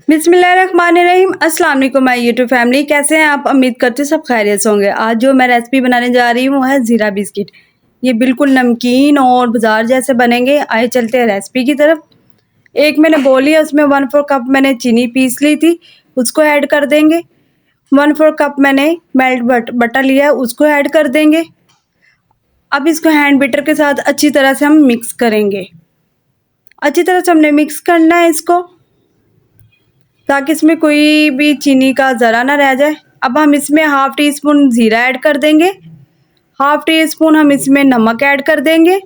बिस्मिल्लाहिर्रहमानिर्रहीम। अस्सलाम वालेकुम माय यूट्यूब फैमिली, कैसे हैं आप? उम्मीद करती हूँ सब खैरियत से होंगे। आज जो मैं रेसिपी बनाने जा रही हूँ वो है ज़ीरा बिस्किट। ये बिल्कुल नमकीन और बाजार जैसे बनेंगे। आइए चलते हैं रेसिपी की तरफ। एक मैंने बोल लिया, उसमें 1/4 कप मैंने चीनी पीस ली थी, उसको ऐड कर देंगे। 1/4 कप मैंने मेल्ट बटर लिया है, उसको ऐड कर देंगे। अब इसको हैंड बीटर के साथ अच्छी तरह से हम मिक्स करेंगे। अच्छी तरह से हमने मिक्स करना है इसको, ताकि इसमें कोई भी चीनी का ज़रा ना रह जाए। अब हम इसमें हाफ़ टी स्पून ज़ीरा ऐड कर देंगे, हाफ़ टी स्पून हम इसमें नमक ऐड कर देंगे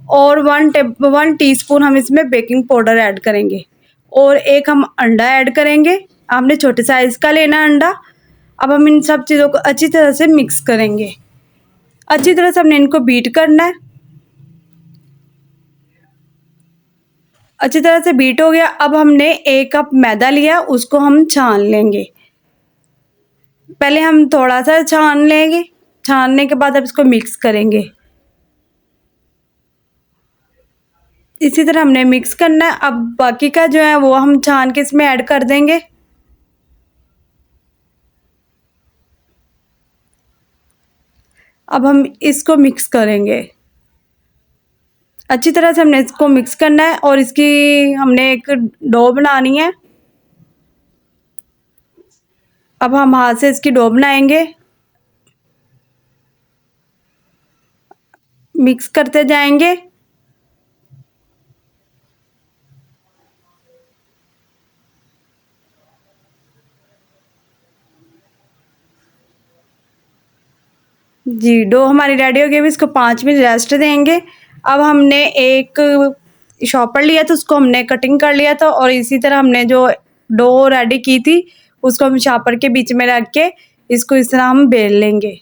और 1 टीस्पून हम इसमें बेकिंग पाउडर ऐड करेंगे और एक हम अंडा ऐड करेंगे। आपने छोटे साइज़ का लेना अंडा। अब हम इन सब चीज़ों को अच्छी तरह से मिक्स करेंगे। अच्छी तरह से हमने इनको बीट करना है। अच्छी तरह से बीट हो गया। अब हमने 1 कप मैदा लिया, उसको हम छान लेंगे। पहले हम थोड़ा सा छान लेंगे, छानने के बाद अब इसको मिक्स करेंगे। इसी तरह हमने मिक्स करना है। अब बाकी का जो है वो हम छान के इसमें ऐड कर देंगे। अब हम इसको मिक्स करेंगे। अच्छी तरह से हमने इसको मिक्स करना है और इसकी हमने एक डो बनानी है। अब हम हाथ से इसकी डो बनाएंगे, मिक्स करते जाएंगे। जी, डो हमारी रेडी हो गई। अभी इसको 5 मिनट रेस्ट देंगे। अब हमने एक शॉपर लिया था, उसको हमने कटिंग कर लिया था और इसी तरह हमने जो डो रेडी की थी उसको हम शॉपर के बीच में रख के इसको इस तरह हम बेल लेंगे।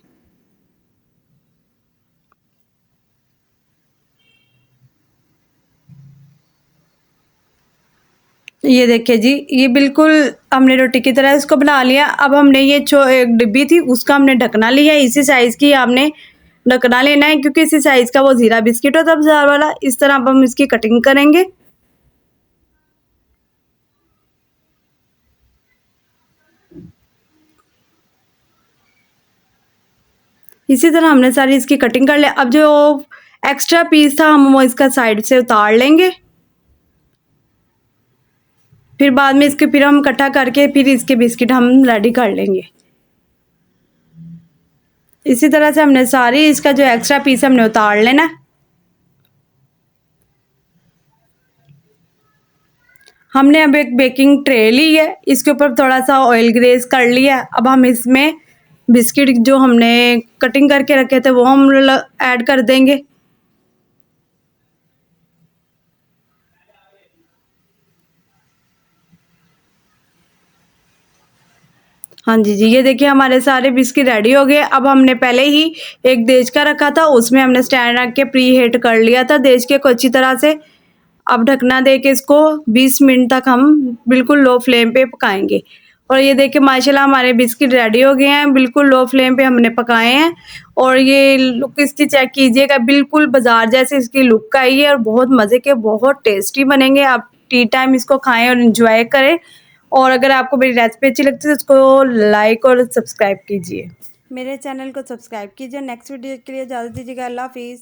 ये देखिए जी, ये बिल्कुल हमने रोटी की तरह इसको बना लिया। अब हमने ये एक डिब्बी थी, उसका हमने ढकना लिया। इसी साइज़ की आपने ढकना लेना है, क्योंकि इसी साइज़ का वो ज़ीरा बिस्किट होता है बाज़ार वाला। इस तरह अब हम इसकी कटिंग करेंगे। इसी तरह हमने सारी इसकी कटिंग कर लिया। अब जो एक्स्ट्रा पीस था हम वो इसका साइड से उतार लेंगे। फिर बाद में इसके फिर हम इकट्ठा करके फिर इसके बिस्किट हम रेडी कर लेंगे। इसी तरह से हमने सारी इसका जो एक्स्ट्रा पीस हमने उतार लेना। हमने अब एक बेकिंग ट्रे ली है, इसके ऊपर थोड़ा सा ऑयल ग्रेस कर लिया। अब हम इसमें बिस्किट जो हमने कटिंग करके रखे थे वो हम ऐड कर देंगे। हाँ जी, ये देखिए हमारे सारे बिस्किट रेडी हो गए। अब हमने पहले ही एक देच का रखा था, उसमें हमने स्टैंड रख के प्री हीट कर लिया था देच के को अच्छी तरह से। अब ढकना दे के इसको 20 मिनट तक हम बिल्कुल लो फ्लेम पे पकाएंगे। और ये देखिए माशाल्लाह हमारे बिस्किट रेडी हो गए हैं। बिल्कुल लो फ्लेम पे हमने पकाए हैं और ये लुक इसकी चेक कीजिएगा, बिल्कुल बाजार जैसे इसकी लुक आई है और बहुत मज़े के, बहुत टेस्टी बनेंगे। आप टी टाइम इसको खाएं और इन्जॉय करें। और अगर आपको मेरी रेसिपी अच्छी लगती है तो इसको लाइक और सब्सक्राइब कीजिए। मेरे चैनल को सब्सक्राइब कीजिए। नेक्स्ट वीडियो के लिए इजाज़त दीजिएगा। अल्लाह हाफिज़।